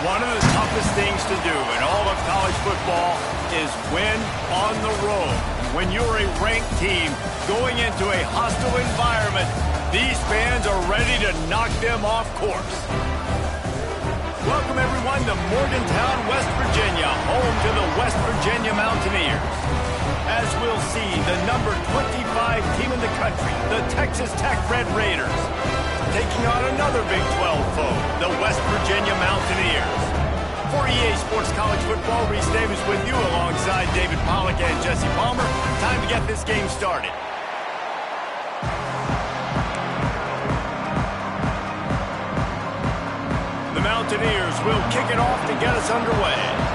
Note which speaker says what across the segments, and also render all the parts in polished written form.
Speaker 1: One of the toughest things to do in all of college football is win on the road. When you're a ranked team going into a hostile environment, these fans are ready to knock them off course. Welcome, everyone, to Morgantown, West Virginia, home to the West Virginia Mountaineers. As we'll see, the number 25 team in the country, the Texas Tech Red Raiders, taking on another Big 12 foe, the West Virginia Mountaineers. For EA Sports College Football, Reese Davis with you alongside David Pollack and Jesse Palmer. Time to get this game started. The Mountaineers will kick it off to get us underway.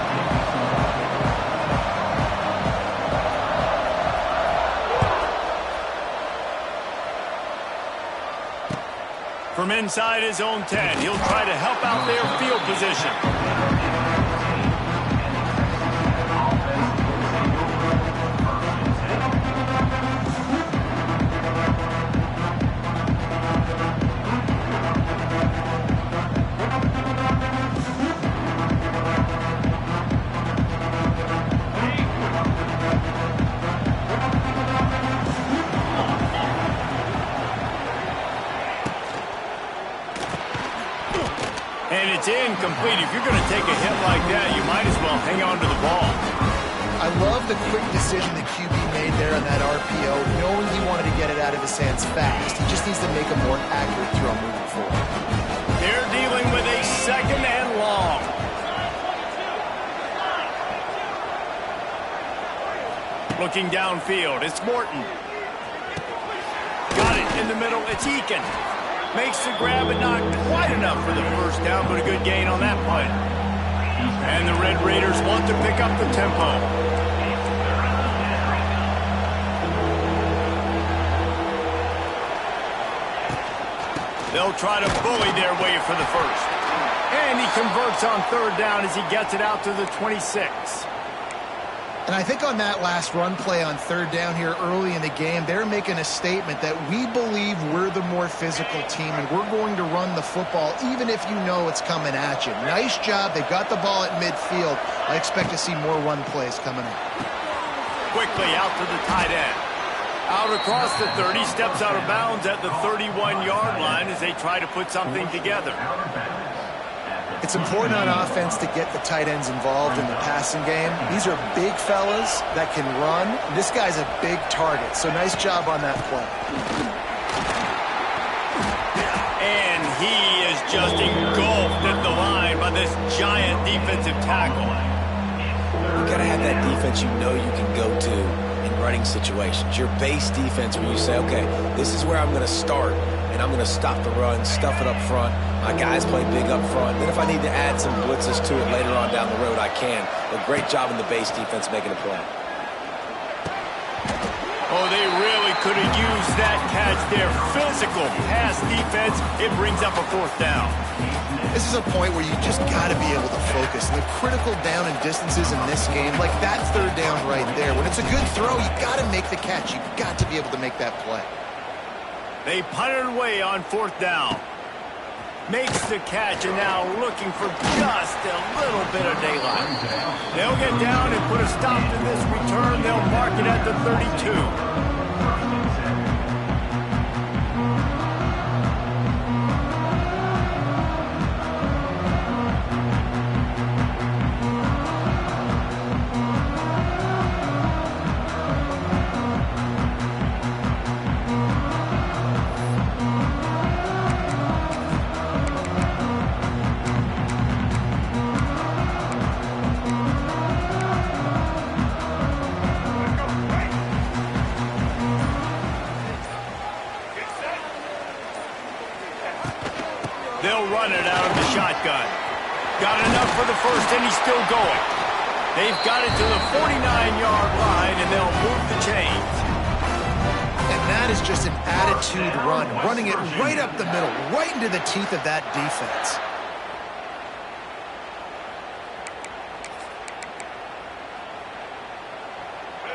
Speaker 1: From inside his own 10, he'll try to help out their field position. And it's incomplete. If you're going to take a hit like that, you might as well hang on to the ball.
Speaker 2: I love the quick decision the QB made there on that RPO, knowing he wanted to get it out of his hands fast. He just needs to make a more accurate throw moving forward.
Speaker 1: They're dealing with a second and long. Looking downfield, it's Morton. Got it in the middle, it's Eakin. Makes the grab, but not quite enough for the first down, but a good gain on that play. And the Red Raiders want to pick up the tempo. They'll try to bully their way for the first. And he converts on third down as he gets it out to the 26.
Speaker 2: And I think on that last run play on third down here early in the game, they're making a statement that we believe we're the more physical team and we're going to run the football even if you know it's coming at you. Nice job. They got the ball at midfield. I expect to see more run plays coming up.
Speaker 1: Quickly out to the tight end. Out across the 30, steps out of bounds at the 31-yard line as they try to put something together.
Speaker 2: It's important on offense to get the tight ends involved in the passing game. These are big fellas that can run. This guy's a big target, so nice job on that play.
Speaker 1: And he is just engulfed at the line by this giant defensive tackle.
Speaker 3: You got to have that defense you know you can go to in running situations. Your base defense where you say, okay, this is where I'm going to start, and I'm going to stop the run, stuff it up front. My guys play big up front. Then if I need to add some blitzes to it later on down the road, I can. But great job in the base defense making a play.
Speaker 1: Oh, they really could have used that catch there. Physical pass defense. It brings up a fourth down.
Speaker 2: This is a point where you just got to be able to focus. The critical down and distances in this game, like that third down right there. When it's a good throw, you got to make the catch. You got to be able to make that play.
Speaker 1: They punted away on fourth down. Makes the catch, and now looking for just a little bit of daylight. They'll get down and put a stop to this return. They'll mark it at the 32. They'll run it out of the shotgun. Got enough for the first, and he's still going. They've got it to the 49-yard line, and they'll move the chains.
Speaker 2: And that is just an attitude run, running it right up the middle, right into the teeth of that defense.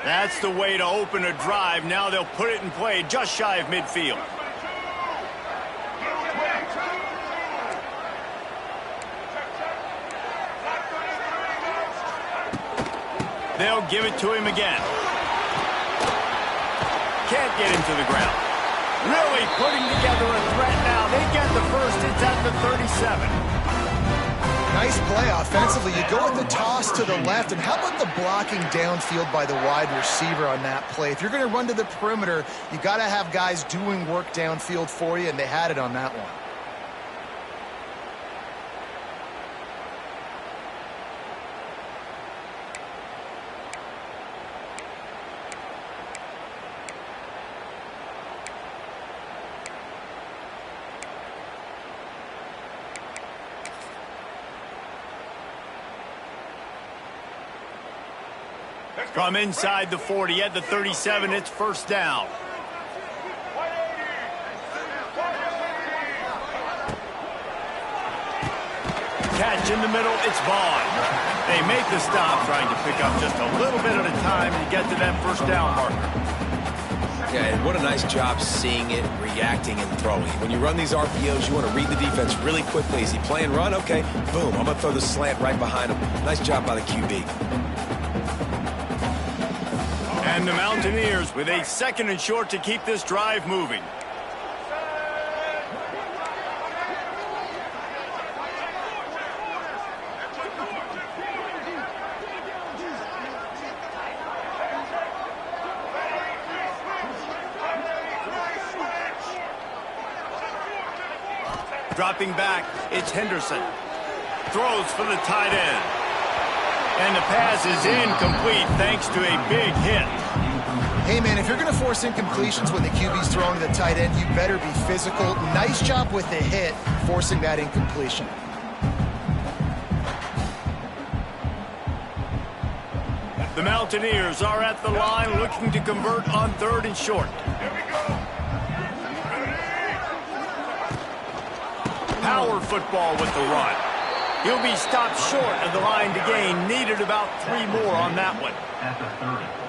Speaker 1: That's the way to open a drive. Now they'll put it in play just shy of midfield. They'll give it to him again. Can't get him to the ground. Really putting together a threat now. They get the first. It's at the 37.
Speaker 2: Nice play offensively. You go with the toss to the left, and how about the blocking downfield by the wide receiver on that play? If you're going to run to the perimeter, you got to have guys doing work downfield for you, and they had it on that one.
Speaker 1: From inside the 40 at the 37, it's first down. Catch in the middle, it's Vaughn. They make the stop, trying to pick up just a little bit at a time to get to that first down marker.
Speaker 3: Yeah, and what a nice job seeing it, reacting, and throwing. When you run these RPOs, you want to read the defense really quickly. Is he playing run? Okay, boom, I'm going to throw the slant right behind him. Nice job by the QB.
Speaker 1: And the Mountaineers with a second and short to keep this drive moving. Dropping back, it's Henderson. Throws for the tight end. And the pass is incomplete thanks to a big hit.
Speaker 2: Hey, man, if you're going to force incompletions when the QB's throwing to the tight end, you better be physical. Nice job with the hit, forcing that incompletion.
Speaker 1: The Mountaineers are at the line looking to convert on third and short. Power football with the run. He'll be stopped short of the line to gain. Needed about 3 more on that one.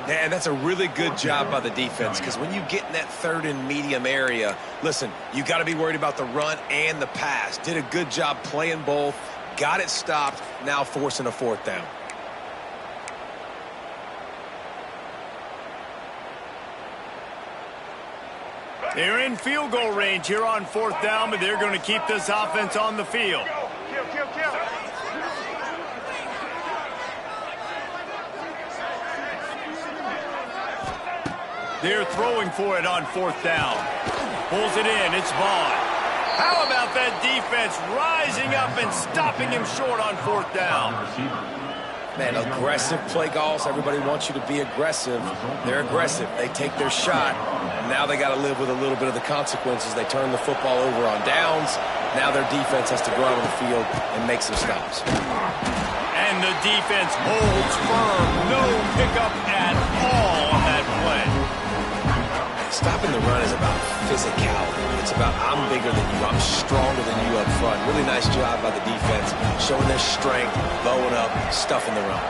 Speaker 3: Yeah, and that's a really good job by the defense, because when you get in that third and medium area, listen, you got to be worried about the run and the pass. Did a good job playing both, got it stopped, now forcing a fourth down.
Speaker 1: They're in field goal range here on fourth down, but they're going to keep this offense on the field. They're throwing for it on fourth down. Pulls it in. It's Vaughn. How about that defense rising up and stopping him short on fourth down?
Speaker 3: Man, aggressive play calls. Everybody wants you to be aggressive. They're aggressive. They take their shot. And now they got to live with a little bit of the consequences. They turn the football over on downs. Now their defense has to go out on the field and make some stops.
Speaker 1: And the defense holds firm. No pickup at all on that play.
Speaker 3: Stopping the run is about physicality. It's about I'm bigger than you. I'm stronger than you up front. Really nice job by the defense, showing their strength, bowing up, stuffing the run.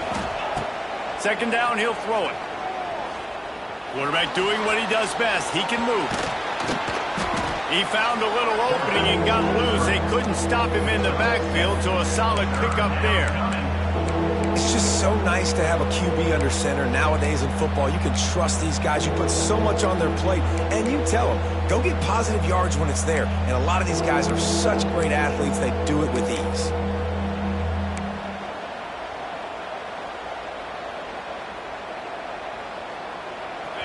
Speaker 1: Second down, he'll throw it. Quarterback doing what he does best. He can move. He found a little opening and got loose. They couldn't stop him in the backfield, so a solid pickup there.
Speaker 3: It's just so nice to have a QB under center. Nowadays in football, you can trust these guys. You put so much on their plate, and you tell them, go get positive yards when it's there. And a lot of these guys are such great athletes, they do it with ease.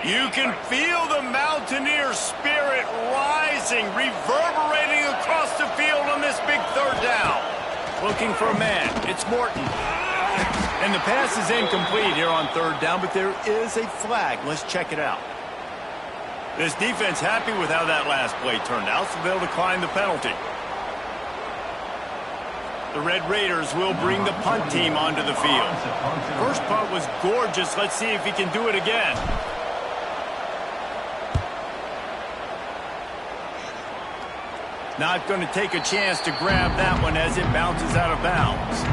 Speaker 1: You can feel the Mountaineer spirit rising, reverberating across the field on this big third down. Looking for a man. It's Morton. And the pass is incomplete here on third down, but there is a flag. Let's check it out. This defense happy with how that last play turned out, so they'll decline the penalty. The Red Raiders will bring the punt team onto the field. First punt was gorgeous. Let's see if he can do it again. Not going to take a chance to grab that one as it bounces out of bounds.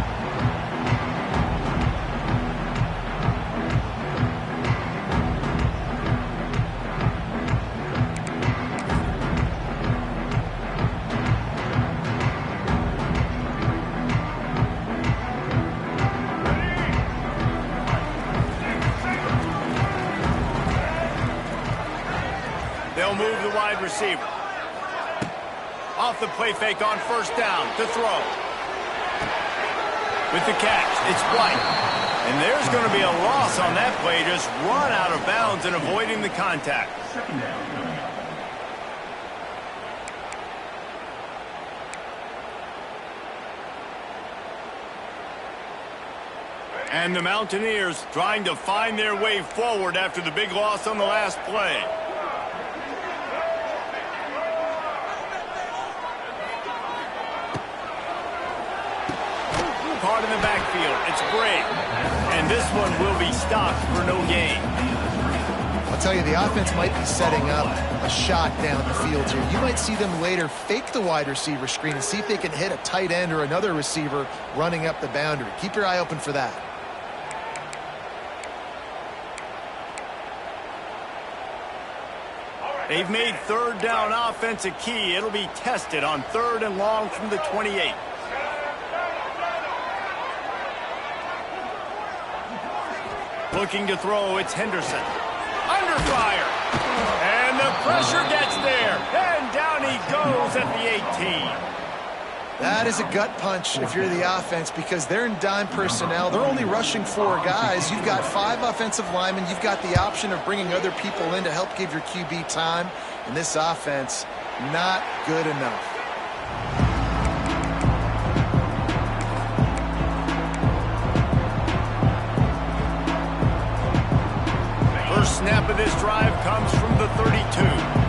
Speaker 1: They'll move the wide receiver. Off the play fake on first down to throw. With the catch, it's White. And there's going to be a loss on that play. Just run out of bounds and avoiding the contact. And the Mountaineers trying to find their way forward after the big loss on the last play. Caught in the backfield. It's Gray. And this one will be stopped for no gain.
Speaker 2: I'll tell you, the offense might be setting up a shot down the field here. You might see them later fake the wide receiver screen and see if they can hit a tight end or another receiver running up the boundary. Keep your eye open for that.
Speaker 1: They've made third down offense a key. It'll be tested on 3rd and long from the 28. Looking to throw, it's Henderson. Under fire. And the pressure gets there. And down he goes at the 18.
Speaker 2: That is a gut punch if you're the offense because they're in dime personnel. They're only rushing 4 guys. You've got 5 offensive linemen. You've got the option of bringing other people in to help give your QB time. And this offense, not good enough.
Speaker 1: First snap of this drive comes from the 32.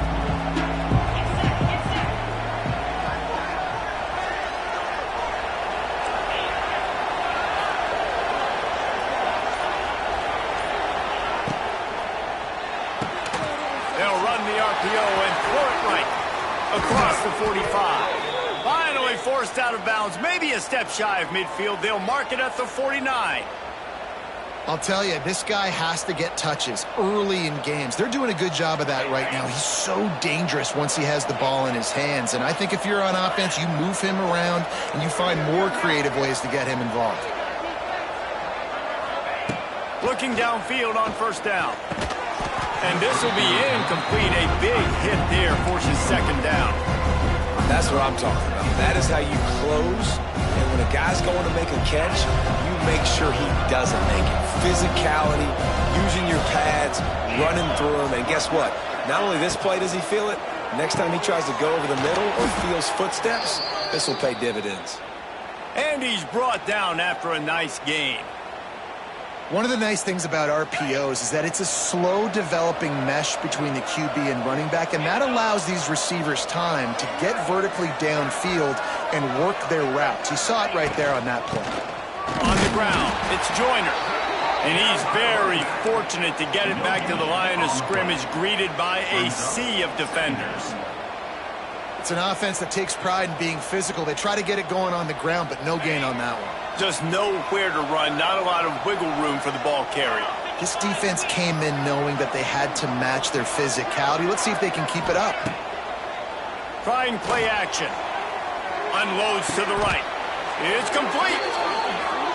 Speaker 1: And throw it right across the 45. Finally forced out of bounds, maybe a step shy of midfield. They'll mark it at the 49.
Speaker 2: I'll tell you, this guy has to get touches early in games. They're doing a good job of that right now. He's so dangerous once he has the ball in his hands. And I think if you're on offense, you move him around and you find more creative ways to get him involved.
Speaker 1: Looking downfield on first down. And this will be incomplete. A big hit there forces 2nd down.
Speaker 3: That's what I'm talking about. That is how you close. And when a guy's going to make a catch, you make sure he doesn't make it. Physicality, using your pads, running through him. And guess what? Not only this play does he feel it, next time he tries to go over the middle or feels footsteps, this will pay dividends.
Speaker 1: And he's brought down after a nice gain.
Speaker 2: One of the nice things about RPOs is that it's a slow developing mesh between the QB and running back, and that allows these receivers time to get vertically downfield and work their routes. You saw it right there on that play.
Speaker 1: On the ground, it's Joyner. And he's very fortunate to get it back to the line of scrimmage, greeted by a sea of defenders.
Speaker 2: It's an offense that takes pride in being physical. They try to get it going on the ground, but no gain on that one.
Speaker 1: Just nowhere to run, not a lot of wiggle room for the ball carrier.
Speaker 2: This defense came in knowing that they had to match their physicality. Let's see if they can keep it up.
Speaker 1: Trying play action. Unloads to the right. It's complete.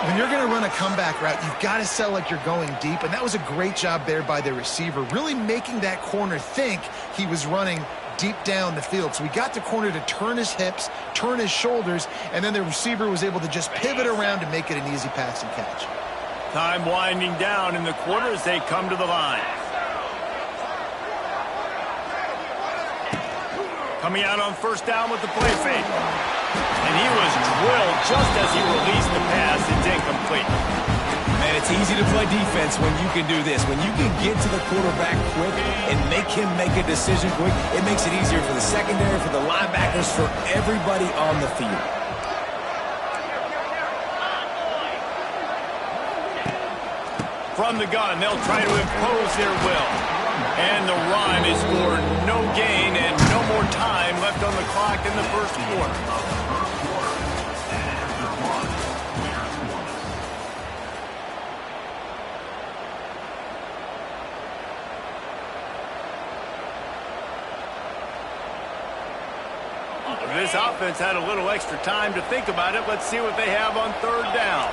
Speaker 2: When you're going to run a comeback route, you've got to sell like you're going deep, and that was a great job there by the receiver, really making that corner think he was running deep down the field. So he got the corner to turn his hips, turn his shoulders, and then the receiver was able to just pivot around and make it an easy pass and catch.
Speaker 1: Time winding down in the quarter as they come to the line. Coming out on first down with the play fake. And he was drilled just as he released the pass. It's incomplete.
Speaker 3: Man, it's easy to play defense when you can do this. When you can get to the quarterback quick and make him make a decision quick, it makes it easier for the secondary, for the linebackers, for everybody on the field.
Speaker 1: From the gun, they'll try to impose their will. And the run is for no gain and no more time left on the clock in the first quarter. This offense had a little extra time to think about it. Let's see what they have on third down.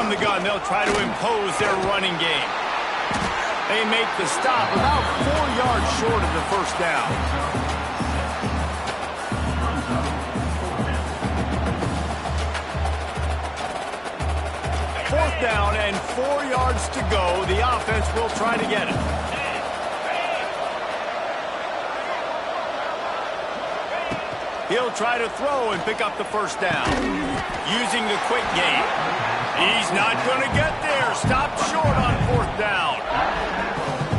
Speaker 1: From the gun, they'll try to impose their running game. They make the stop about 4 yards short of the first down. Fourth down and 4 yards to go. The offense will try to get it. He'll try to throw and pick up the first down. Using the quick game. He's not going to get there. Stopped short on fourth down.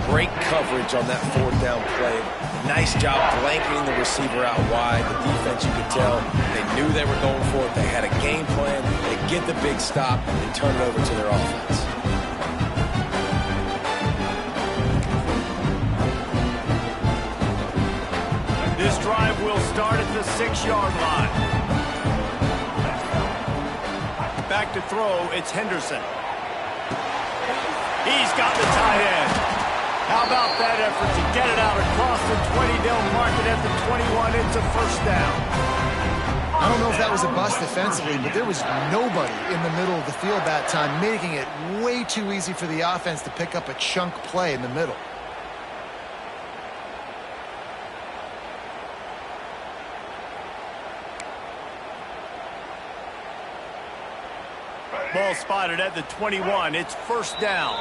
Speaker 3: Great coverage on that fourth down play. Nice job blanketing the receiver out wide. The defense, you could tell, they knew they were going for it. They had a game plan. They get the big stop and turn it over to their offense.
Speaker 1: This drive will start at the 6-yard line. Back to throw, it's Henderson. He's got the tight end. How about that effort to get it out across the 20? They'll mark it at the 21. It's a first down.
Speaker 2: I don't know if that was a bust defensively, but there was nobody in the middle of the field that time, making it way too easy for the offense to pick up a chunk play in the middle.
Speaker 1: Ball spotted at the 21. It's first down.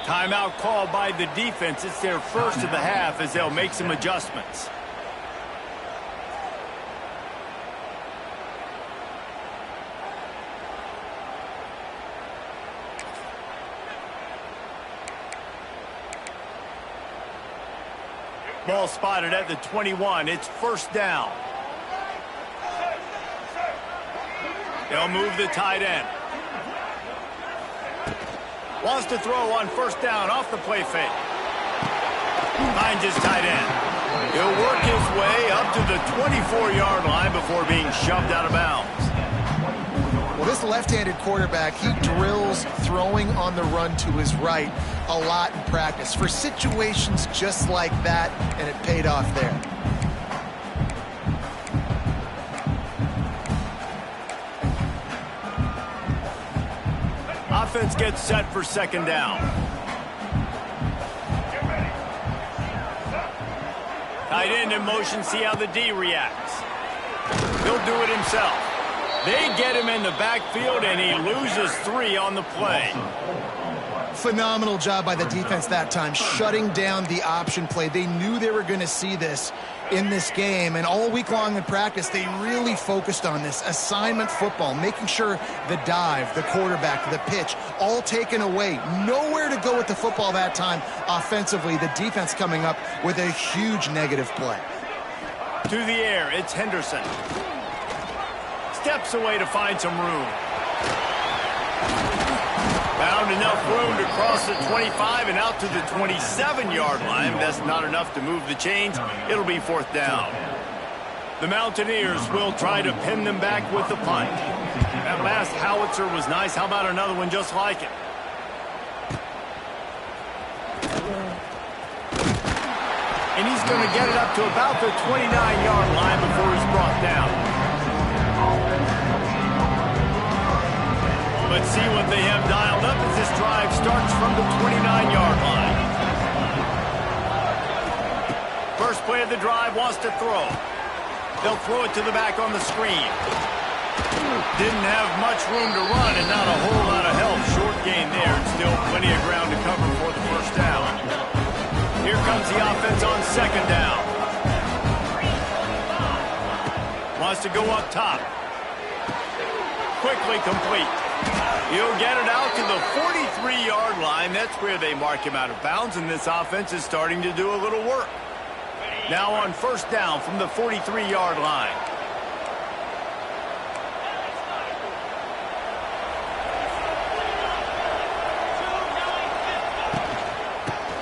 Speaker 1: Timeout called by the defense. It's their first of the half as they'll make some adjustments. Ball spotted at the 21. It's first down. They'll move the tight end. Wants to throw on first down off the play fake. Finds his tight end. He'll work his way up to the 24-yard line before being shoved out of bounds.
Speaker 2: Well, this left-handed quarterback, he drills throwing on the run to his right a lot in practice for situations just like that, and it paid off there.
Speaker 1: Offense gets set for second down. Tight end in motion, see how the D reacts. He'll do it himself. They get him in the backfield, and he loses 3 on the play.
Speaker 2: Phenomenal job by the defense that time, shutting down the option play. They knew they were going to see this in this game, and all week long in practice, they really focused on this assignment football, making sure the dive, the quarterback, the pitch, all taken away. Nowhere to go with the football that time offensively. The defense coming up with a huge negative play.
Speaker 1: To the air, it's Henderson. Steps away to find some room. Found enough room to cross the 25 and out to the 27-yard line. That's not enough to move the chains. It'll be fourth down. The Mountaineers will try to pin them back with the punt. That last howitzer was nice. How about another one just like it? And he's going to get it up to about the 29-yard line before he's brought down. Let's see what they have dialed up as this drive starts from the 29-yard line. First play of the drive, wants to throw. They'll throw it to the back on the screen. Didn't have much room to run and not a whole lot of help. Short gain there and still plenty of ground to cover for the first down. Here comes the offense on second down. Wants to go up top. Quickly complete. He'll get it out to the 43-yard line. That's where they mark him out of bounds, and this offense is starting to do a little work. Now on first down from the 43-yard line.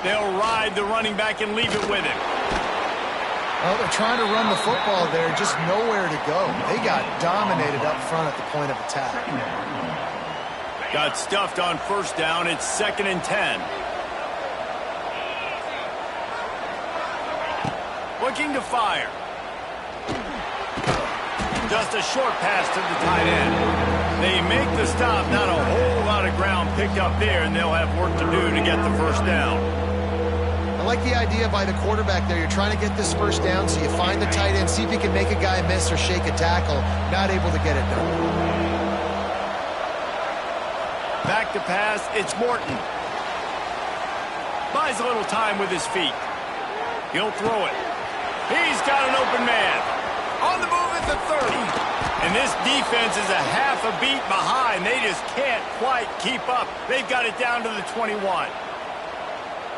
Speaker 1: They'll ride the running back and leave it with him.
Speaker 2: Well, they're trying to run the football there, just nowhere to go. They got dominated up front at the point of attack.
Speaker 1: Got stuffed on first down. It's 2nd and 10. Looking to fire. Just a short pass to the tight end. They make the stop. Not a whole lot of ground picked up there, and they'll have work to do to get the first down.
Speaker 2: I like the idea by the quarterback there. You're trying to get this first down, so you find the tight end, see if you can make a guy miss or shake a tackle. Not able to get it done.
Speaker 1: Back to pass, it's Morton. Buys a little time with his feet. He'll throw it. He's got an open man. On the move at the 30. And this defense is a half a beat behind. They just can't quite keep up. They've got it down to the 21.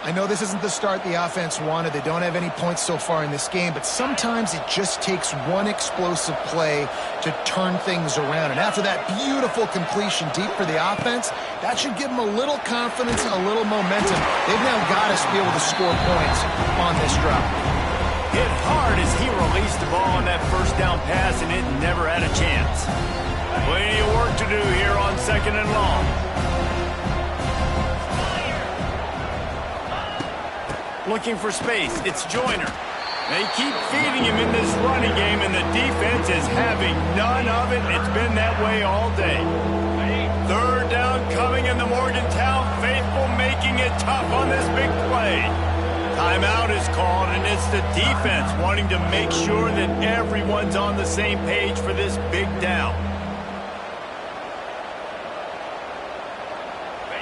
Speaker 2: I know this isn't the start the offense wanted. They don't have any points so far in this game, but sometimes it just takes one explosive play to turn things around. And after that beautiful completion deep for the offense, that should give them a little confidence, a little momentum. They've now got us to be able to score points on this drive.
Speaker 1: Hit hard as he released the ball on that first down pass, and it never had a chance. Plenty of work to do here on 2nd and long. Looking for space, it's Joyner. They keep feeding him in this running game, and the defense is having none of it. It's been that way all day. 3rd down coming, in the Morgantown faithful making it tough on this big play. Timeout is called, and it's the defense wanting to make sure that everyone's on the same page for this big down.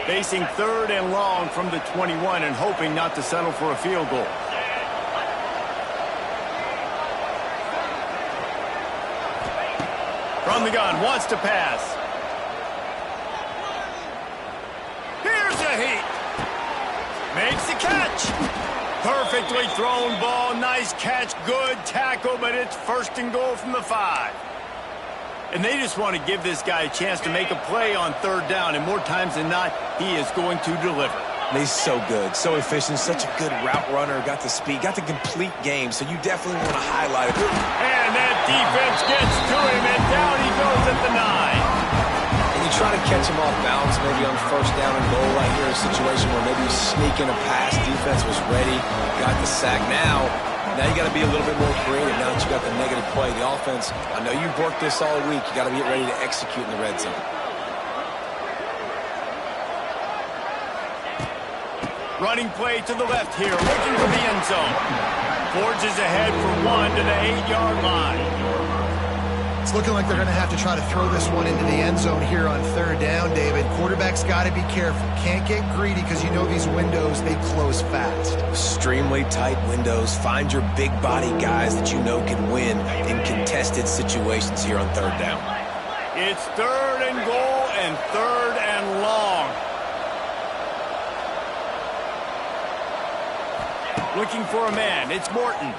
Speaker 1: Facing 3rd and long from the 21 and hoping not to settle for a field goal. From the gun, wants to pass. Here's a heat. Makes the catch. Perfectly thrown ball, nice catch, good tackle, but it's 1st and goal from the 5. And they just want to give this guy a chance to make a play on 3rd down, and more times than not, he is going to deliver.
Speaker 3: He's so good, so efficient, such a good route runner, got the speed, got the complete game, so you definitely want to highlight it.
Speaker 1: And that defense gets to him, and down he goes at the 9.
Speaker 3: And you try to catch him off balance, maybe on 1st down and goal right here, a situation where maybe he's sneaking a pass, defense was ready, got the sack. Now you got to be a little bit more creative now that you got the negative play. The offense, I know you've worked this all week. You got to get ready to execute in the red zone.
Speaker 1: Running play to the left here, looking for the end zone. Forges ahead for 1 to the 8-yard line.
Speaker 2: It's looking like they're going to have to try to throw this one into the end zone here on 3rd down, David. Quarterback's got to be careful. Can't get greedy because you know these windows, they close fast.
Speaker 3: Extremely tight windows. Find your big body guys that you know can win in contested situations here on 3rd down.
Speaker 1: It's 3rd and goal and 3rd and long. Looking for a man, it's Morton.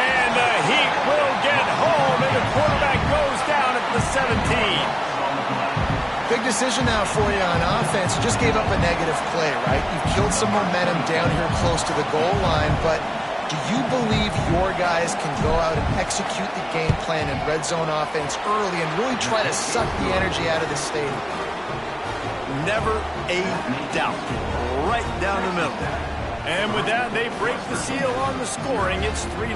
Speaker 1: And the heat will get home, and the quarterback goes down at the 17.
Speaker 2: Big decision now for you on offense. You just gave up a negative play, right? You've killed some momentum down here close to the goal line, but do you believe your guys can go out and execute the game plan in red zone offense early and really try to suck the energy out of the stadium?
Speaker 1: Never a doubt. Right down the middle. And with that, they break the seal on the scoring. It's 3-0.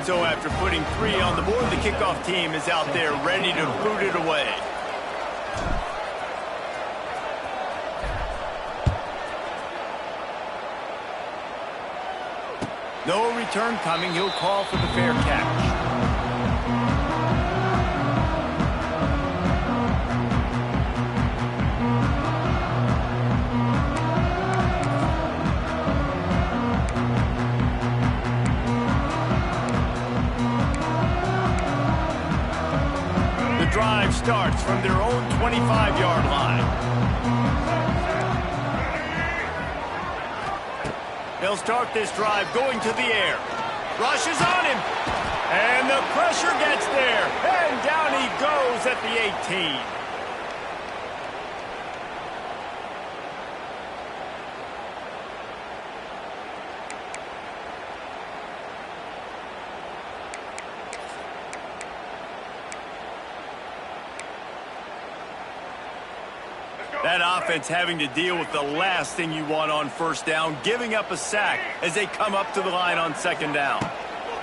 Speaker 1: So after putting 3 on the board, the kickoff team is out there ready to boot it away. No return coming. He'll call for the fair catch. The drive starts from their own 25-yard line. They'll start this drive going to the air. Rushes on him. And the pressure gets there. And down he goes at the 18. That offense having to deal with the last thing you want on first down, giving up a sack as they come up to the line on second down.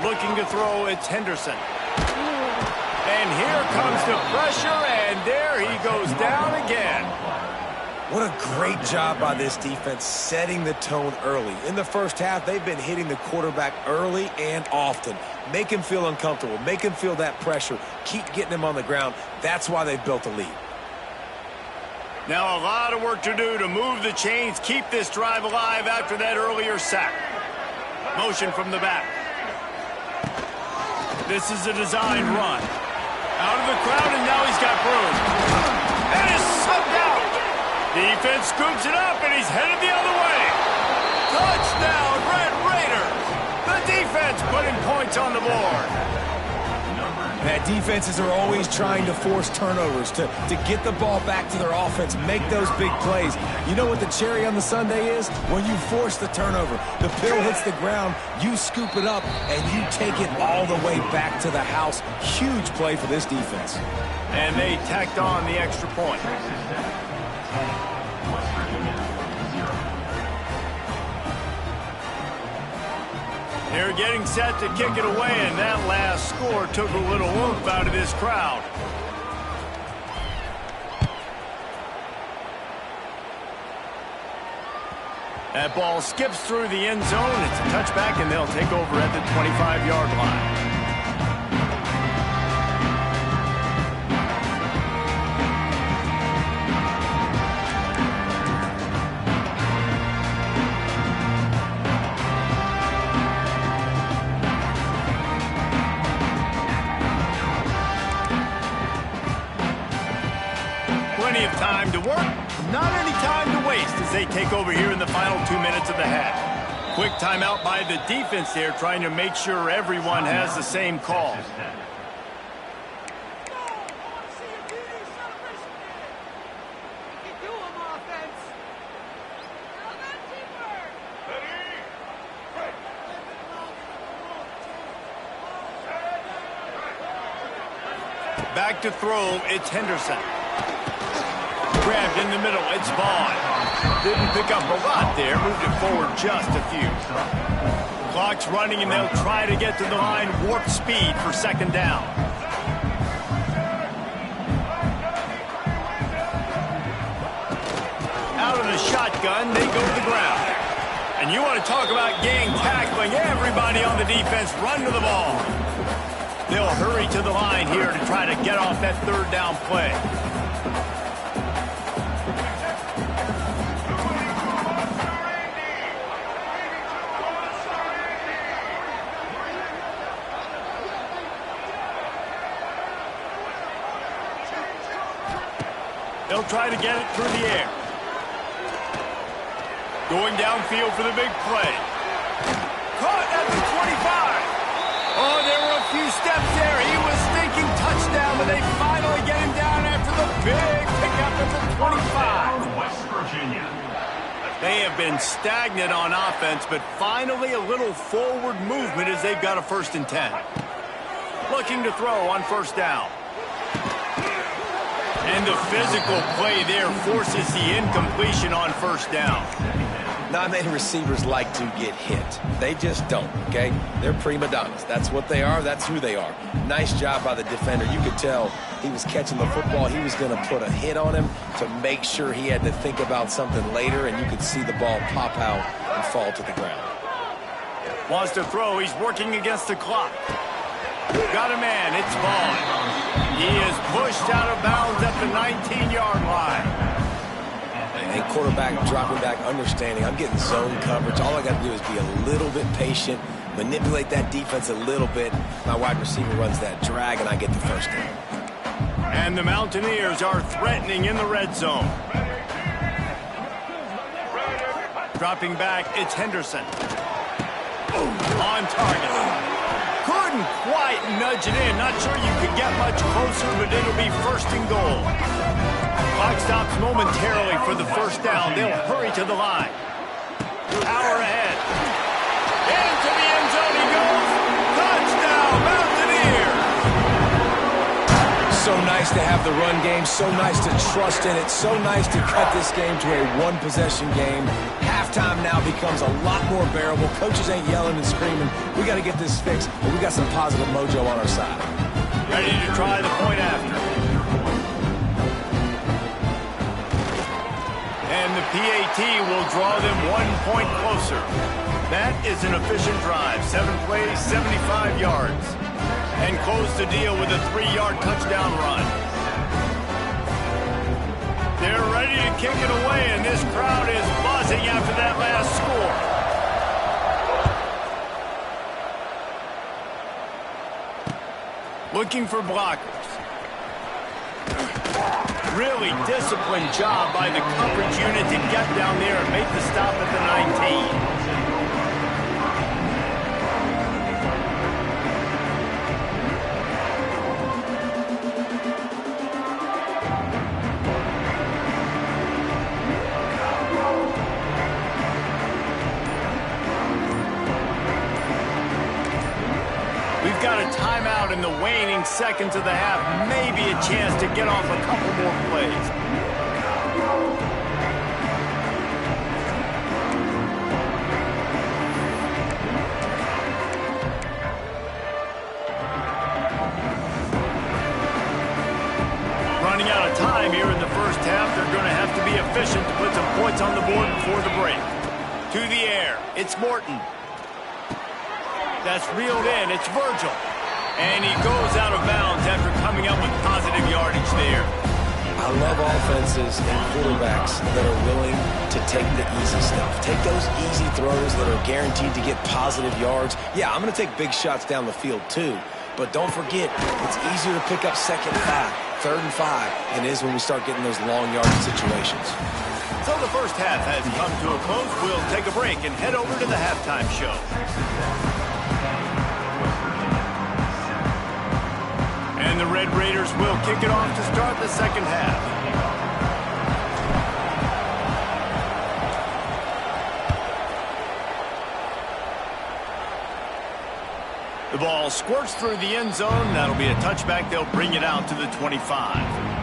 Speaker 1: Looking to throw, it's Henderson. And here comes the pressure, and there he goes down again.
Speaker 3: What a great job by this defense setting the tone early. In the first half, they've been hitting the quarterback early and often. Make him feel uncomfortable. Make him feel that pressure. Keep getting him on the ground. That's why they've built a lead.
Speaker 1: Now a lot of work to do to move the chains, keep this drive alive after that earlier sack. Motion from the back. This is a design run. Out of the crowd, and now he's got room. And is sucked out. Defense scoops it up, and he's headed the other way. Touchdown, Red Raiders. The defense putting points on the board.
Speaker 3: That defenses are always trying to force turnovers, to get the ball back to their offense, make those big plays. You know what the cherry on the sundae is? When you force the turnover, the pill hits the ground, you scoop it up, and you take it all the way back to the house. Huge play for this defense.
Speaker 1: And they tacked on the extra point. They're getting set to kick it away, and that last score took a little oomph out of this crowd. That ball skips through the end zone. It's a touchback, and they'll take over at the 25-yard line. Plenty of time to work, not any time to waste as they take over here in the final 2 minutes of the half. Quick timeout by the defense there, trying to make sure everyone has the same call. Back to throw, it's Henderson. Grabbed in the middle, it's Vaughn. Didn't pick up a lot there, moved it forward just a few. Clock's running, and they'll try to get to the line, warp speed for second down. Out of the shotgun, they go to the ground. And you want to talk about gang tackling, everybody on the defense run to the ball. They'll hurry to the line here to try to get off that third down play. They'll try to get it through the air. Going downfield for the big play. Caught at the 25. Oh, there were a few steps there. He was thinking touchdown, but they finally get him down after the big pickup at the 25.
Speaker 4: West Virginia.
Speaker 1: They have been stagnant on offense, but finally a little forward movement as they've got a 1st and 10. Looking to throw on first down. And the physical play there forces the incompletion on first down.
Speaker 3: Not many receivers like to get hit. They just don't, okay? They're prima donnas. That's what they are. That's who they are. Nice job by the defender. You could tell he was catching the football. He was going to put a hit on him to make sure he had to think about something later, and you could see the ball pop out and fall to the ground.
Speaker 1: Wants to throw. He's working against the clock. Got a man. It's Vaughn. He is pushed out of bounds at the 19-yard line.
Speaker 3: And quarterback dropping back, understanding I'm getting zone coverage. All I got to do is be a little bit patient, manipulate that defense a little bit. My wide receiver runs that drag, and I get the first down.
Speaker 1: And the Mountaineers are threatening in the red zone. Dropping back, it's Henderson. On target. Couldn't quite nudge it in. Not sure you could get much closer, but it'll be 1st and goal. Clock stops momentarily for the first down. They'll hurry to the line. Power ahead. Into the end zone he goes. Touchdown, Mountaineers!
Speaker 3: So nice to to have the run game, so nice to trust in it, so nice to cut this game to a one-possession game. Halftime now becomes a lot more bearable. Coaches ain't yelling and screaming. We got to get this fixed, but we got some positive mojo on our side.
Speaker 1: Ready to try the point after. And the PAT will draw them 1 point closer. That is an efficient drive. 7 plays, 75 yards. And close the deal with a 3-yard touchdown run. They're ready to kick it away, and this crowd is buzzing after that last score. Looking for blockers. Really disciplined job by the coverage unit to get down there and make the stop at the 19. We've got a timeout in the waning seconds of the half. Maybe a chance to get off a couple more plays. Running out of time here in the first half. They're going to have to be efficient to put some points on the board before the break. To the air. It's Morton. That's reeled in. It's Virgil. And he goes out of bounds after coming up with positive yardage there.
Speaker 3: I love offenses and quarterbacks that are willing to take the easy stuff. Take those easy throws that are guaranteed to get positive yards. Yeah, I'm going to take big shots down the field too. But don't forget, it's easier to pick up 2nd and 5, 3rd and 5 than it is when we start getting those long yardage situations.
Speaker 1: So the first half has come to a close. We'll take a break and head over to the halftime show. And the Red Raiders will kick it off to start the second half. The ball squirts through the end zone. That'll be a touchback. They'll bring it out to the 25.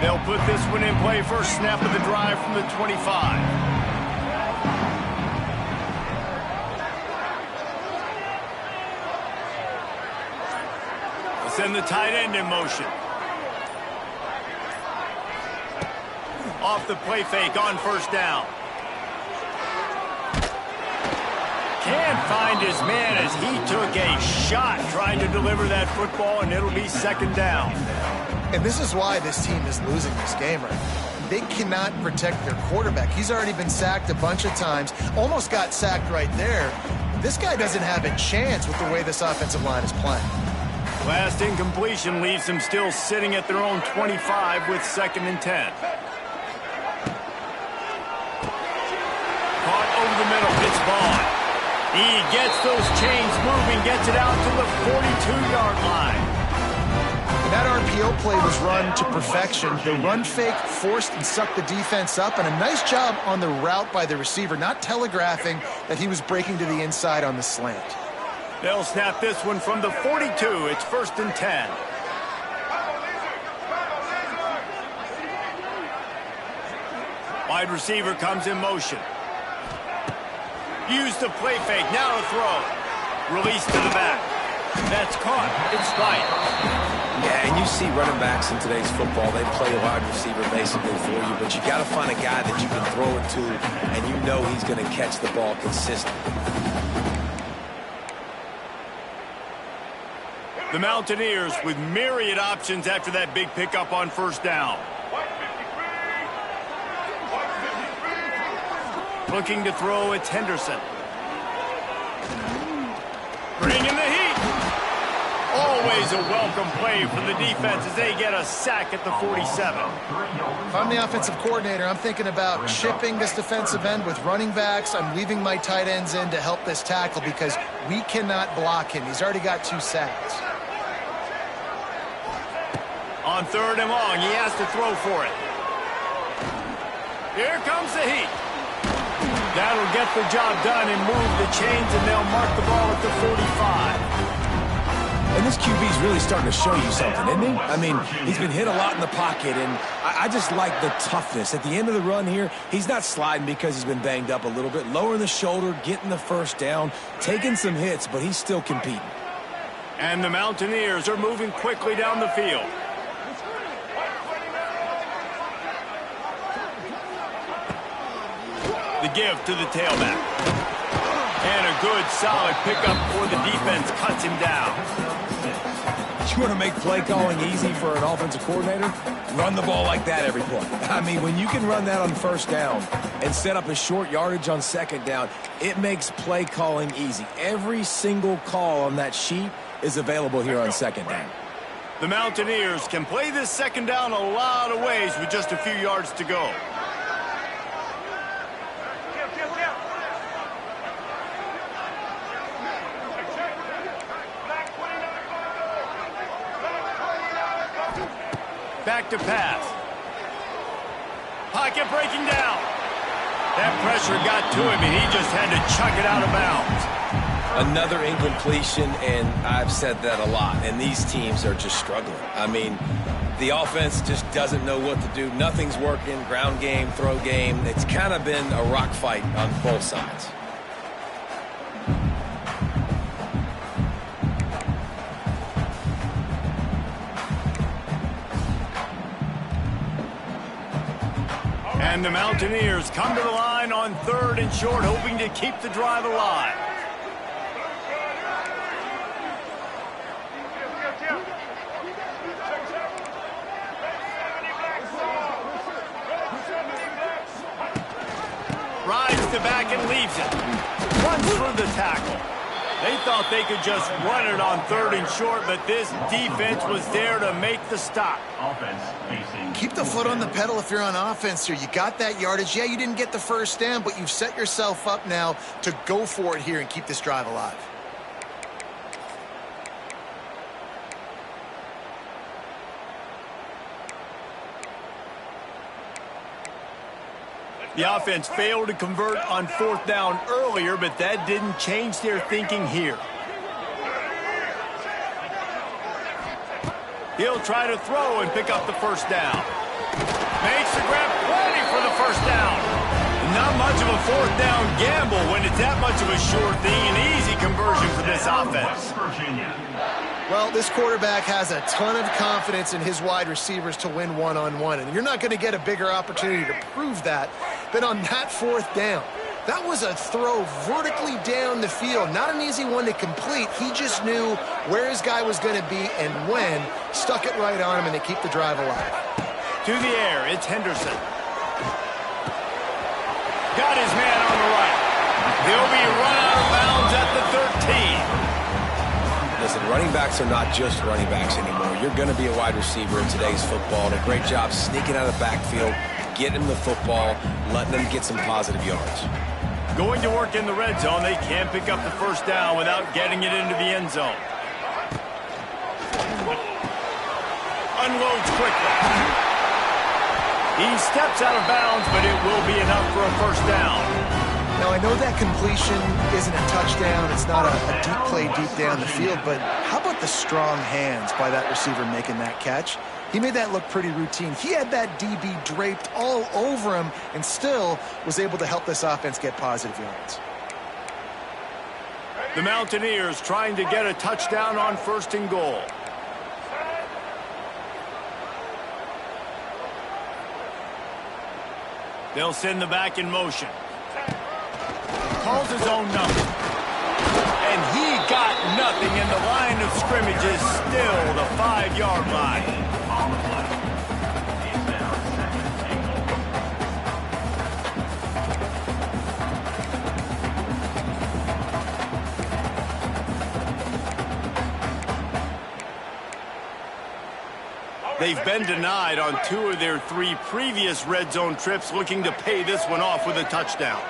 Speaker 1: They'll put this one in play. First snap of the drive from the 25. They'll send the tight end in motion. Off the play fake on first down. Can't find his man as he took a shot trying to deliver that football, and it'll be 2nd down.
Speaker 2: And this is why this team is losing this game right now. They cannot protect their quarterback. He's already been sacked a bunch of times, almost got sacked right there. This guy doesn't have a chance with the way this offensive line is playing.
Speaker 1: Last incompletion leaves them still sitting at their own 25 with 2nd and 10. Caught over the middle. It's Vaughn. He gets those chains moving, gets it out to the 42-yard line.
Speaker 2: That RPO play was run to perfection. The run fake forced and sucked the defense up, and a nice job on the route by the receiver, not telegraphing that he was breaking to the inside on the slant.
Speaker 1: They'll snap this one from the 42. It's 1st and 10. Wide receiver comes in motion. Use the play fake. Now to throw. Release to the back. That's caught. It's White.
Speaker 3: Yeah, and you see running backs in today's football, they play a wide receiver basically for you, but you got to find a guy that you can throw it to, and you know he's going to catch the ball consistently.
Speaker 1: The Mountaineers with myriad options after that big pickup on first down. Looking to throw, it's Henderson. Bringing the heat. Always a welcome play for the defense as they get a sack at the 47.
Speaker 2: If I'm the offensive coordinator, I'm thinking about chipping this defensive end with running backs. I'm leaving my tight ends in to help this tackle because we cannot block him. He's already got 2 sacks.
Speaker 1: On 3rd and long, he has to throw for it. Here comes the heat. That'll get the job done and move the chains, and they'll mark the ball at the 45.
Speaker 3: And this QB's really starting to show you something, isn't he? I mean, he's been hit a lot in the pocket, and I just like the toughness. At the end of the run here, he's not sliding because he's been banged up a little bit. Lowering the shoulder, getting the first down, taking some hits, but he's still competing.
Speaker 1: And the Mountaineers are moving quickly down the field. The give to the tailback. And a good, solid pickup for the defense cuts him down.
Speaker 3: You want to make play calling easy for an offensive coordinator? Run the ball like that every play. I mean, when you can run that on first down and set up a short yardage on second down, it makes play calling easy. Every single call on that sheet is available here on second down.
Speaker 1: The Mountaineers can play this second down a lot of ways with just a few yards to go. Back to pass. Pocket breaking down. That pressure got to him, and he just had to chuck it out of bounds.
Speaker 3: Another incompletion, and I've said that a lot, and these teams are just struggling. I mean, the offense just doesn't know what to do. Nothing's working. Ground game, throw game. It's kind of been a rock fight on both sides.
Speaker 1: And the Mountaineers come to the line on 3rd and short, hoping to keep the drive alive. Rides the back and leaves it. Runs through the tackle. They thought they could just run it on 3rd and short, but this defense was there to make the stop.
Speaker 2: Keep the foot on the pedal if you're on offense here. You got that yardage. Yeah, you didn't get the first down, but you've set yourself up now to go for it here and keep this drive alive.
Speaker 1: The offense failed to convert on 4th down earlier, but that didn't change their thinking here. He'll try to throw and pick up the first down. Makes the grab, plenty for the first down. Not much of a 4th down gamble when it's that much of a sure thing, an easy conversion for this offense.
Speaker 2: Well, this quarterback has a ton of confidence in his wide receivers to win one-on-one, and you're not going to get a bigger opportunity to prove that than on that 4th down. That was a throw vertically down the field. Not an easy one to complete. He just knew where his guy was going to be and when. Stuck it right on him, and they keep the drive alive.
Speaker 1: To the air, it's Henderson. Got his man on the right. He'll be run out of bounds at the 13.
Speaker 3: Listen, running backs are not just running backs anymore. You're going to be a wide receiver in today's football. And a great job sneaking out of the backfield, getting him the football, letting them get some positive yards.
Speaker 1: Going to work in the red zone, they can't pick up the first down without getting it into the end zone. Unloads quickly. He steps out of bounds, but it will be enough for a first down.
Speaker 2: Now, I know that completion isn't a touchdown. It's not a deep play deep down the field, but how about the strong hands by that receiver making that catch? He made that look pretty routine. He had that DB draped all over him and still was able to help this offense get positive yards.
Speaker 1: The Mountaineers trying to get a touchdown on 1st and goal. They'll send the back in motion. Calls his own number. And he got nothing, and the line of scrimmage is still the 5-yard line. They've been denied on 2 of their 3 previous red zone trips, looking to pay this one off with a touchdown.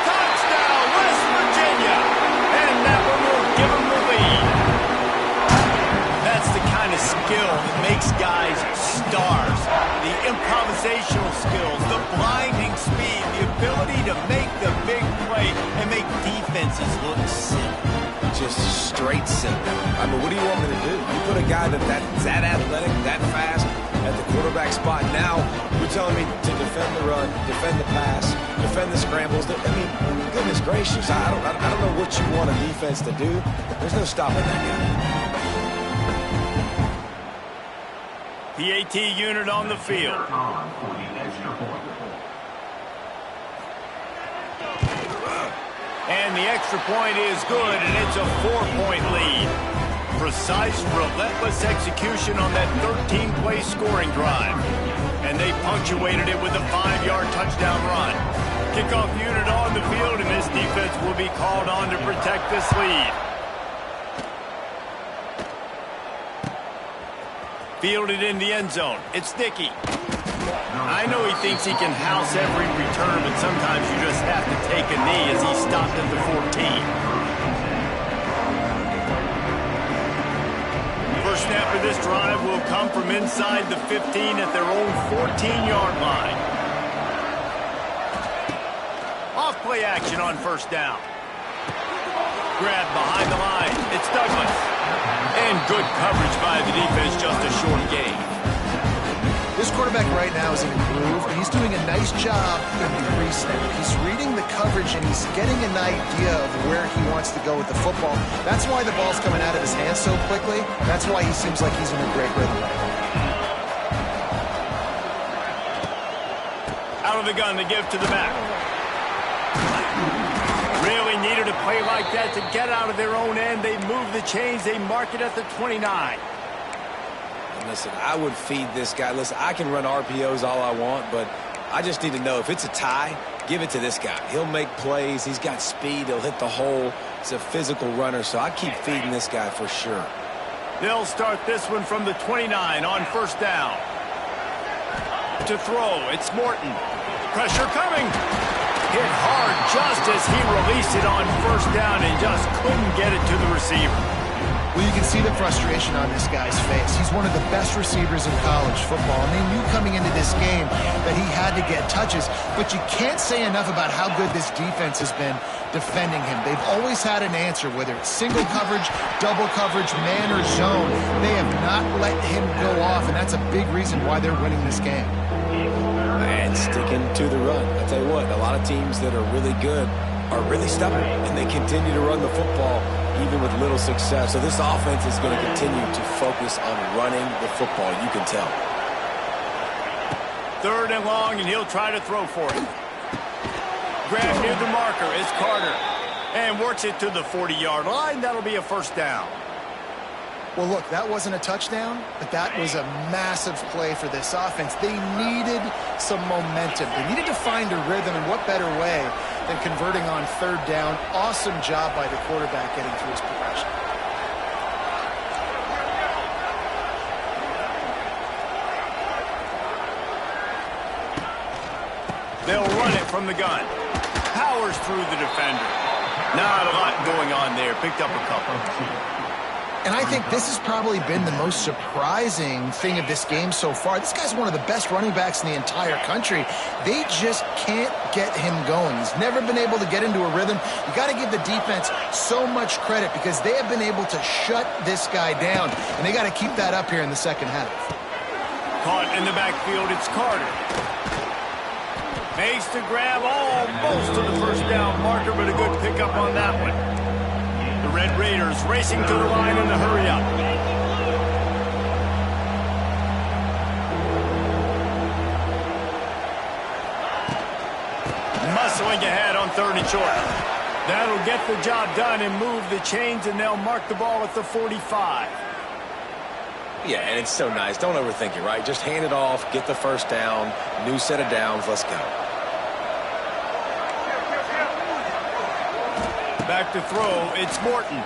Speaker 1: Touchdown, skill that makes guys stars. The improvisational skills, the blinding speed, the ability to make the big play and make defenses look simple.
Speaker 3: Just straight simple. I mean, what do you want me to do? You put a guy that's that athletic, that fast at the quarterback spot. Now you're telling me to defend the run, defend the pass, defend the scrambles. I mean, goodness gracious, I don't know what you want a defense to do. There's no stopping that guy.
Speaker 1: PAT unit on the field. And the extra point is good, and it's a 4-point lead. Precise, relentless execution on that 13-play scoring drive. And they punctuated it with a 5-yard touchdown run. Kickoff unit on the field, and this defense will be called on to protect this lead. Fielded in the end zone. It's Dickey. I know he thinks he can house every return, but sometimes you just have to take a knee as he stopped at the 14. First snap of this drive will come from inside the 15 at their own 14-yard line. Off play action on first down. Grab behind the line. It's Douglas. And good coverage by the defense, just a short gain.
Speaker 2: This quarterback right now is in a groove, and he's doing a nice job in the pre-snap. He's reading the coverage, and he's getting an idea of where he wants to go with the football. That's why the ball's coming out of his hands so quickly. That's why he seems like he's in a great rhythm right now.
Speaker 1: Out of the gun to give to the back. Really needed a play like that to get out of their own end. They move the chains. They mark it at the 29.
Speaker 3: And listen, I would feed this guy. Listen, I can run RPOs all I want, but I just need to know if it's a tie, give it to this guy. He'll make plays. He's got speed. He'll hit the hole. He's a physical runner, so I keep feeding this guy for sure.
Speaker 1: They'll start this one from the 29 on first down. To throw, it's Morton. Pressure coming. Hit hard just as he released it on first down and just couldn't get it to the receiver.
Speaker 2: Well, you can see the frustration on this guy's face. He's one of the best receivers in college football, and they knew coming into this game that he had to get touches, but you can't say enough about how good this defense has been defending him. They've always had an answer, whether it's single coverage, double coverage, man or zone. They have not let him go off, and that's a big reason why they're winning this game.
Speaker 3: And sticking to the run. I'll tell you what, a lot of teams that are really good are really stubborn, and they continue to run the football even with little success. So this offense is going to continue to focus on running the football, you can tell.
Speaker 1: 3rd and long, and he'll try to throw for it. Grab near the marker is Carter, and works it to the 40-yard line. That'll be a first down.
Speaker 2: Well, look, that wasn't a touchdown, but that was a massive play for this offense. They needed some momentum. They needed to find a rhythm, and what better way than converting on 3rd down. Awesome job by the quarterback getting through his progression.
Speaker 1: They'll run it from the gun. Powers through the defender. Not a lot going on there. Picked up a couple.
Speaker 2: And I think this has probably been the most surprising thing of this game so far. This guy's one of the best running backs in the entire country. They just can't get him going. He's never been able to get into a rhythm. You got to give the defense so much credit because they have been able to shut this guy down. And they got to keep that up here in the second half.
Speaker 1: Caught in the backfield, it's Carter. Makes the grab almost to the first down marker, but a good pickup on that one. The Red Raiders racing to the line in a hurry up. Muscling ahead on 3rd and short. That'll get the job done and move the chains, and they'll mark the ball at the 45.
Speaker 3: Yeah, and it's so nice. Don't overthink it, right? Just hand it off, get the first down, new set of downs, let's go.
Speaker 1: Back to throw, it's Morton.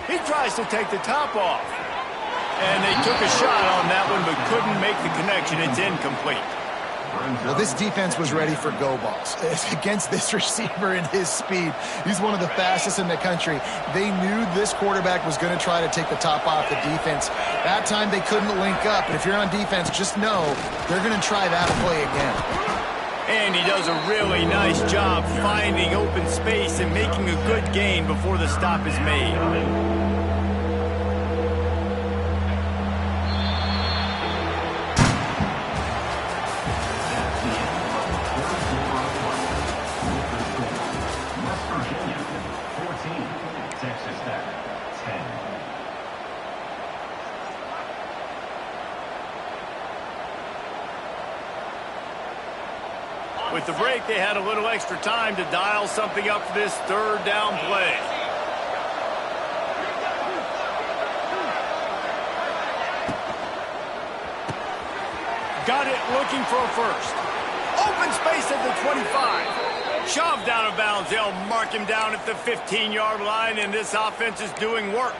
Speaker 1: He tries to take the top off. And they took a shot on that one, but couldn't make the connection. It's incomplete.
Speaker 2: Well, this defense was ready for go balls. Against this receiver and his speed, he's one of the fastest in the country. They knew this quarterback was going to try to take the top off the defense. That time they couldn't link up. And if you're on defense, just know they're going to try that play again.
Speaker 1: And he does a really nice job finding open space and making a good gain before the stop is made. With the break, they had a little extra time to dial something up for this third down play. Got it looking for a first. Open space at the 25. Shoved out of bounds. They'll mark him down at the 15-yard line, and this offense is doing work.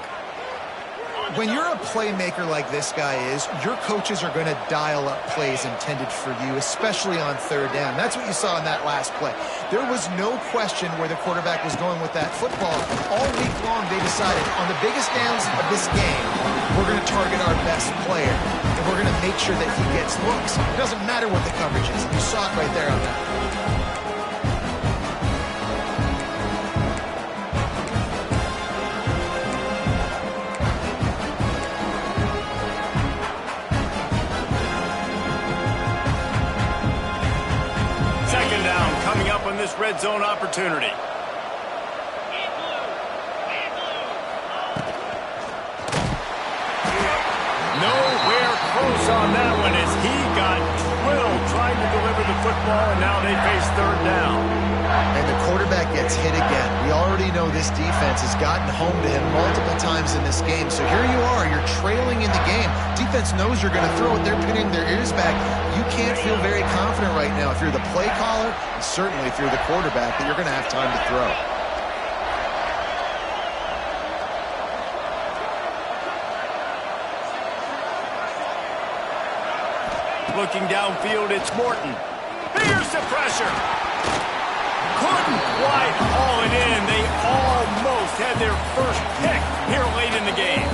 Speaker 2: When you're a playmaker like this guy is, your coaches are going to dial up plays intended for you, especially on third down. That's what you saw in that last play. There was no question where the quarterback was going with that football. All week long, they decided on the biggest downs of this game, we're going to target our best player, and we're going to make sure that he gets looks. It doesn't matter what the coverage is. You saw it right there on that.
Speaker 1: Up on this red zone opportunity. Nowhere close on that one as he got drilled trying to deliver the football, and now they face third down.
Speaker 2: And the quarterback gets hit again. We already know this defense has gotten home to him multiple times in this game. So here you are, you're trailing in the game. Defense knows you're going to throw it. They're pinning their ears back. You can't feel very confident right now if you're the play caller, and certainly if you're the quarterback, that you're going to have time to throw.
Speaker 1: Looking downfield, it's Morton. Here's the pressure. Couldn't quite haul it in. They almost had their first pick here late in the game.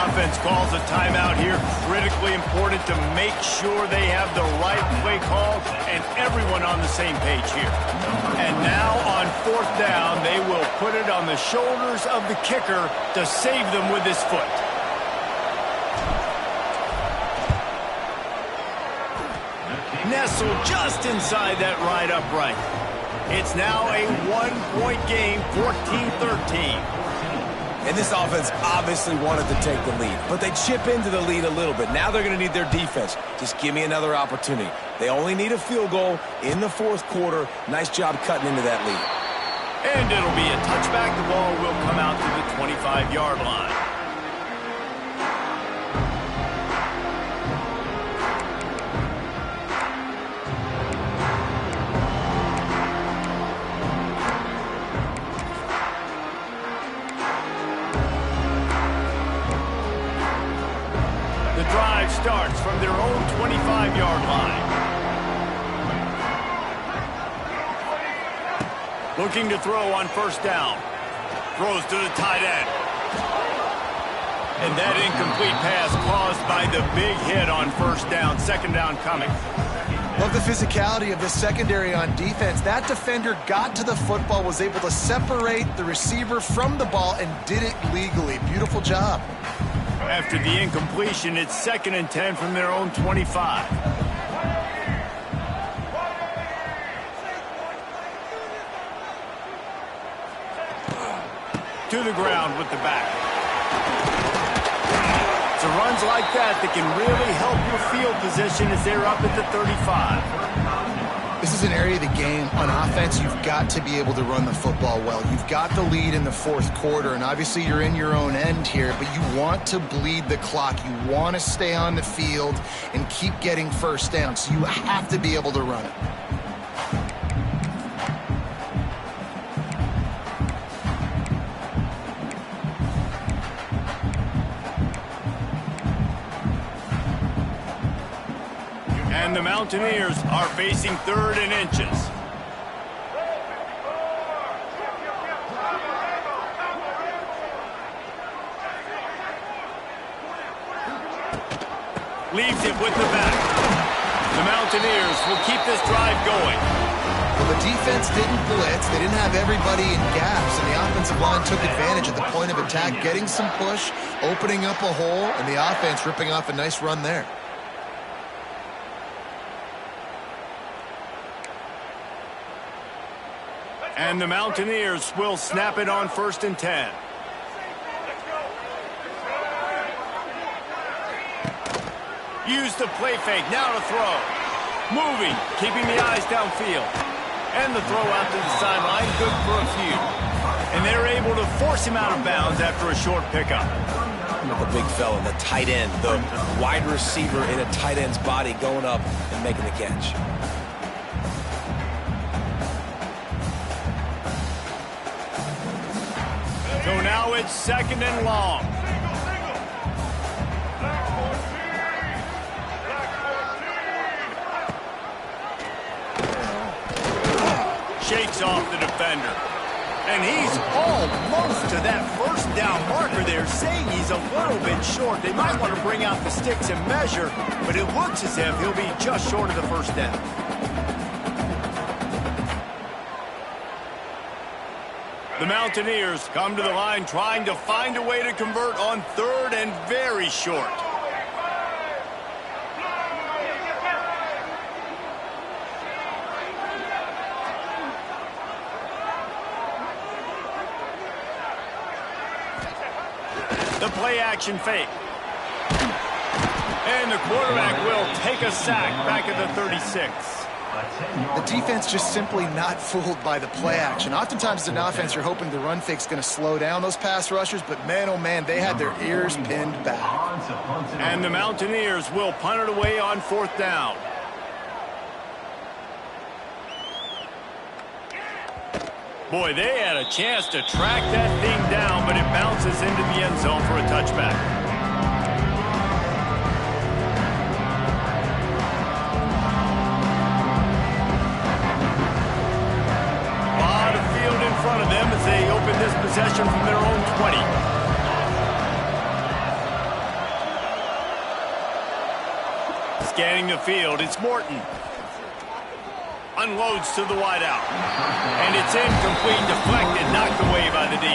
Speaker 1: Offense calls a timeout here. Critically important to make sure they have the right play call and everyone on the same page here. And now on fourth down, they will put it on the shoulders of the kicker to save them with his foot. Nestled just inside that right upright. It's now a one-point game, 14-13.
Speaker 3: And this offense obviously wanted to take the lead, but they chip into the lead a little bit. Now they're going to need their defense. Just give me another opportunity. They only need a field goal in the fourth quarter. Nice job cutting into that lead.
Speaker 1: And it'll be a touchback. The ball will come out to the 25-yard line. Drive starts from their own 25-yard line. Looking to throw on first down. Throws to the tight end. And that incomplete pass caused by the big hit on first down. Second down coming.
Speaker 2: Love the physicality of the secondary on defense. That defender got to the football, was able to separate the receiver from the ball, and did it legally. Beautiful job.
Speaker 1: After the incompletion, it's 2nd and 10 from their own 25. To the ground with the back. It's runs like that can really help your field position as they're up at the 35.
Speaker 2: This is an area of the game. On offense, you've got to be able to run the football well. You've got the lead in the fourth quarter, and obviously you're in your own end here, but you want to bleed the clock. You want to stay on the field and keep getting first down, so you have to be able to run it. And
Speaker 1: And the Mountaineers are facing 3rd and inches. Leaves it with the back. The Mountaineers will keep this drive going.
Speaker 2: Well, the defense didn't blitz. They didn't have everybody in gaps, and the offensive line took advantage at the point of attack, getting some push, opening up a hole, and the offense ripping off a nice run there.
Speaker 1: And the Mountaineers will snap it on 1st and 10. Use the play fake, now to throw. Moving, keeping the eyes downfield. And the throw out to the sideline, good for a few. And they're able to force him out of bounds after a short pickup.
Speaker 3: Look at the big fella, the tight end, the wide receiver in a tight end's body going up and making the catch.
Speaker 1: So now it's 2nd and long. Shakes off the defender. And he's almost to that 1st down marker there, saying he's a little bit short. They might want to bring out the sticks and measure, but it looks as if he'll be just short of the 1st down. The Mountaineers come to the line trying to find a way to convert on 3rd and very short. The play action fake. And the quarterback will take a sack back at the 36.
Speaker 2: The defense just simply not fooled by the play action. Oftentimes as an offense, you're hoping the run fake's going to slow down those pass rushers, but man, oh man, they had their ears pinned back.
Speaker 1: And the Mountaineers will punt it away on 4th down. Boy, they had a chance to track that thing down, but it bounces into the end zone for a touchback. Lot of field in front of them as they open this possession from their own 20. Scanning the field, it's Morton. Unloads to the wideout. And it's incomplete, deflected, knocked away by the D.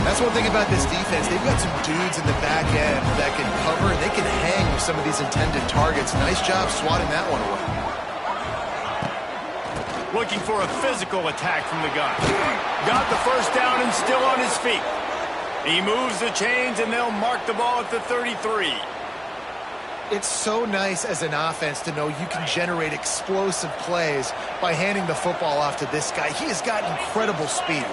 Speaker 2: That's one thing about this defense. They've got some dudes in the back end that can cover. They can hang with some of these intended targets. Nice job swatting that one away.
Speaker 1: Looking for a physical attack from the gun. Got the 1st down and still on his feet. He moves the chains and they'll mark the ball at the 33.
Speaker 2: It's so nice as an offense to know you can generate explosive plays by handing the football off to this guy. He has got incredible speed.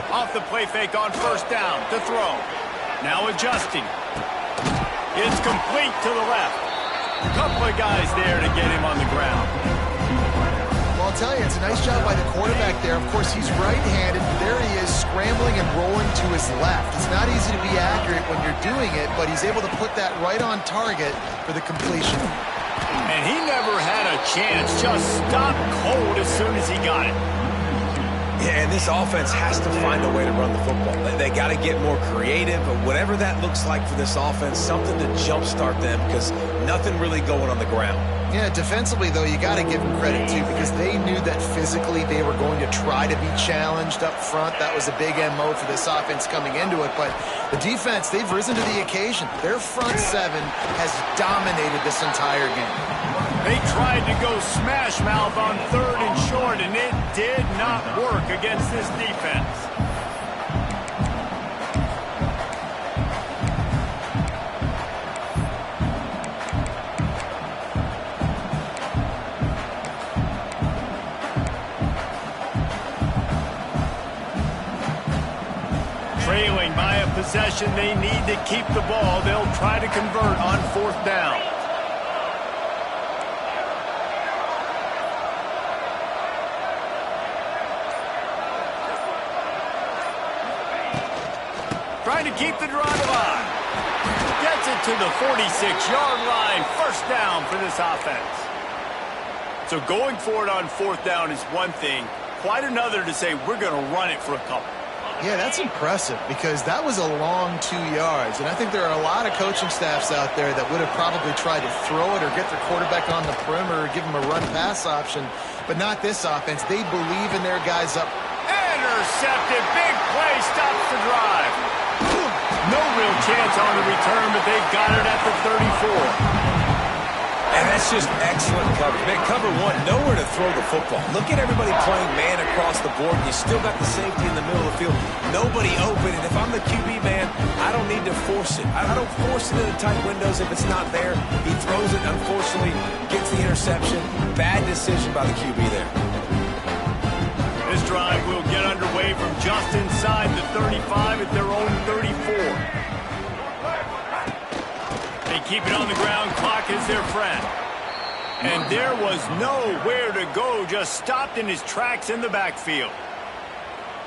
Speaker 1: Off the play fake on 1st down to throw. Now adjusting. It's complete to the left. A couple of guys there to get him on the ground.
Speaker 2: Well, I'll tell you, it's a nice job by the quarterback there. Of course, he's right-handed. There he is, scrambling and rolling to his left. It's not easy to be accurate when you're doing it, but he's able to put that right on target for the completion.
Speaker 1: And he never had a chance. Just stopped cold as soon as he got it.
Speaker 3: Yeah, and this offense has to find a way to run the football. They got to get more creative, but whatever that looks like for this offense, something to jumpstart them because nothing really going on the ground.
Speaker 2: Yeah, defensively, though, you got to give them credit, too, because they knew that physically they were going to try to be challenged up front. That was a big MO for this offense coming into it. But the defense, they've risen to the occasion. Their front 7 has dominated this entire game.
Speaker 1: They tried to go smash mouth on 3rd and short, and it did not work against this defense. Trailing by a possession, they need to keep the ball. They'll try to convert on 4th down. Trying to keep the drive alive. Gets it to the 46-yard line. First down for this offense. So going for it on fourth down is one thing. Quite another to say we're going to run it for a couple.
Speaker 2: Yeah, that's impressive because that was a long 2 yards. And I think there are a lot of coaching staffs out there that would have probably tried to throw it or get their quarterback on the perimeter or give him a run-pass option. But not this offense. They believe in their guys up.
Speaker 1: Intercepted. Big play stops the drive. No real chance on the return, but they've got it at the 34.
Speaker 3: And that's just excellent coverage. Man, cover one, nowhere to throw the football. Look at everybody playing man across the board. You still got the safety in the middle of the field. Nobody open. And if I'm the QB, man, I don't need to force it. I don't force it into tight windows if it's not there. He throws it, unfortunately, gets the interception. Bad decision by the QB there.
Speaker 1: This drive will get underway from just inside the 35 at their own 34. They keep it on the ground. Clock is their friend. And there was nowhere to go. Just stopped in his tracks in the backfield.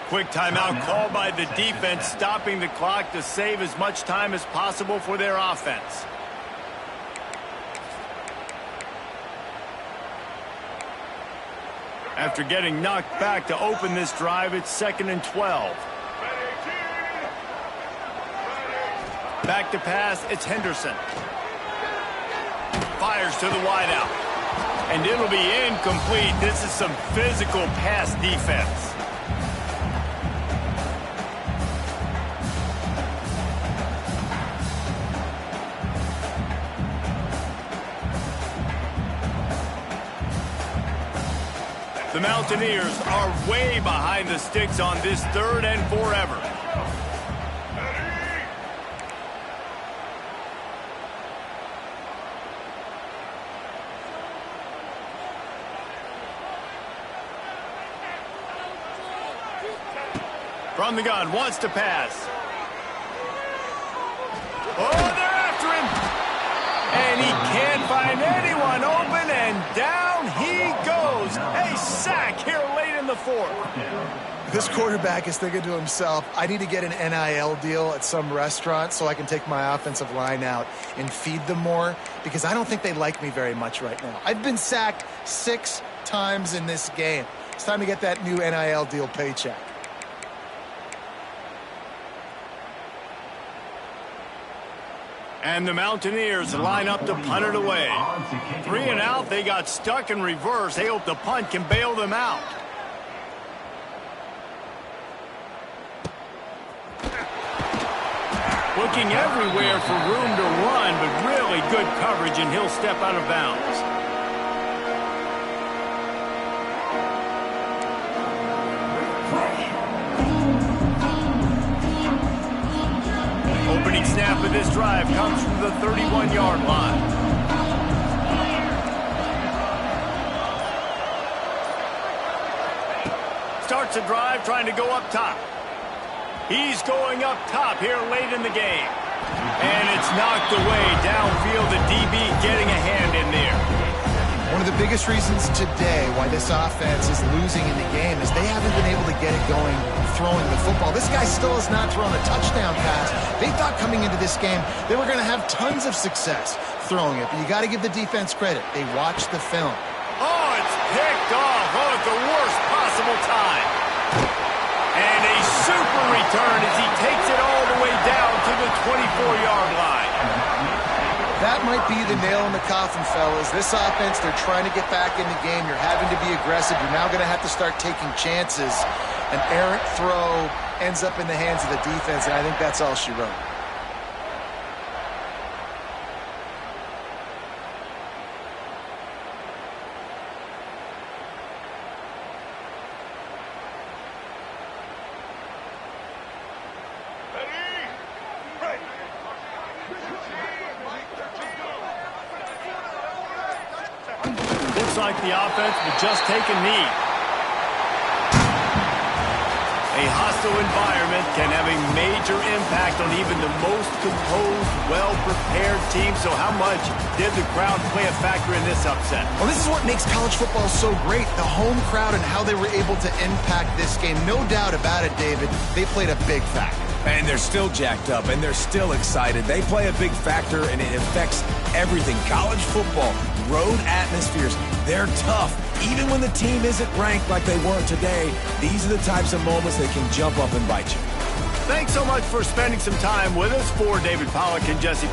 Speaker 1: Quick timeout called by the defense, stopping the clock to save as much time as possible for their offense. After getting knocked back to open this drive, it's 2nd and 12. Back to pass, it's Henderson. Fires to the wideout. And it'll be incomplete. This is some physical pass defense. The Mountaineers are way behind the sticks on this 3rd and forever. From the gun, wants to pass. Oh, they're after him. And he can't find anyone open, and down he goes. A sack here late in the 4th.
Speaker 2: This quarterback is thinking to himself, I need to get an NIL deal at some restaurant so I can take my offensive line out and feed them more because I don't think they like me very much right now. I've been sacked 6 times in this game. It's time to get that new NIL deal paycheck.
Speaker 1: And the Mountaineers line up to punt it away. 3 and out, they got stuck in reverse. They hope the punt can bail them out. Looking everywhere for room to run, but really good coverage, and he'll step out of bounds. Opening snap of this drive comes from the 31-yard line. Starts a drive trying to go up top. He's going up top here late in the game. And it's knocked away downfield. The DB getting a hand in there.
Speaker 2: One of the biggest reasons today why this offense is losing in the game is they haven't been able to get it going throwing the football. This guy still has not thrown a touchdown pass. They thought coming into this game they were going to have tons of success throwing it, but you got to give the defense credit. They watched the film.
Speaker 1: Oh, it's picked off. Oh, at the worst possible time. And a super return as he takes it all the way down to the 24-yard line.
Speaker 2: That might be the nail in the coffin, fellas. This offense, they're trying to get back in the game. You're having to be aggressive. You're now going to have to start taking chances. An errant throw ends up in the hands of the defense, and I think that's all she wrote.
Speaker 1: Looks like the offense will just take a knee. A hostile environment can have a major impact on even the most composed, well-prepared team. So how much did the crowd play a factor in this upset?
Speaker 2: Well, this is what makes college football so great, the home crowd and how they were able to impact this game. No doubt about it, David, they played a big factor.
Speaker 3: And they're still jacked up, and they're still excited. They play a big factor, and it affects everything. College football, road atmospheres, they're tough. Even when the team isn't ranked like they weren't today, these are the types of moments that can jump up and bite you.
Speaker 1: Thanks so much for spending some time with us. For David Pollack and Jesse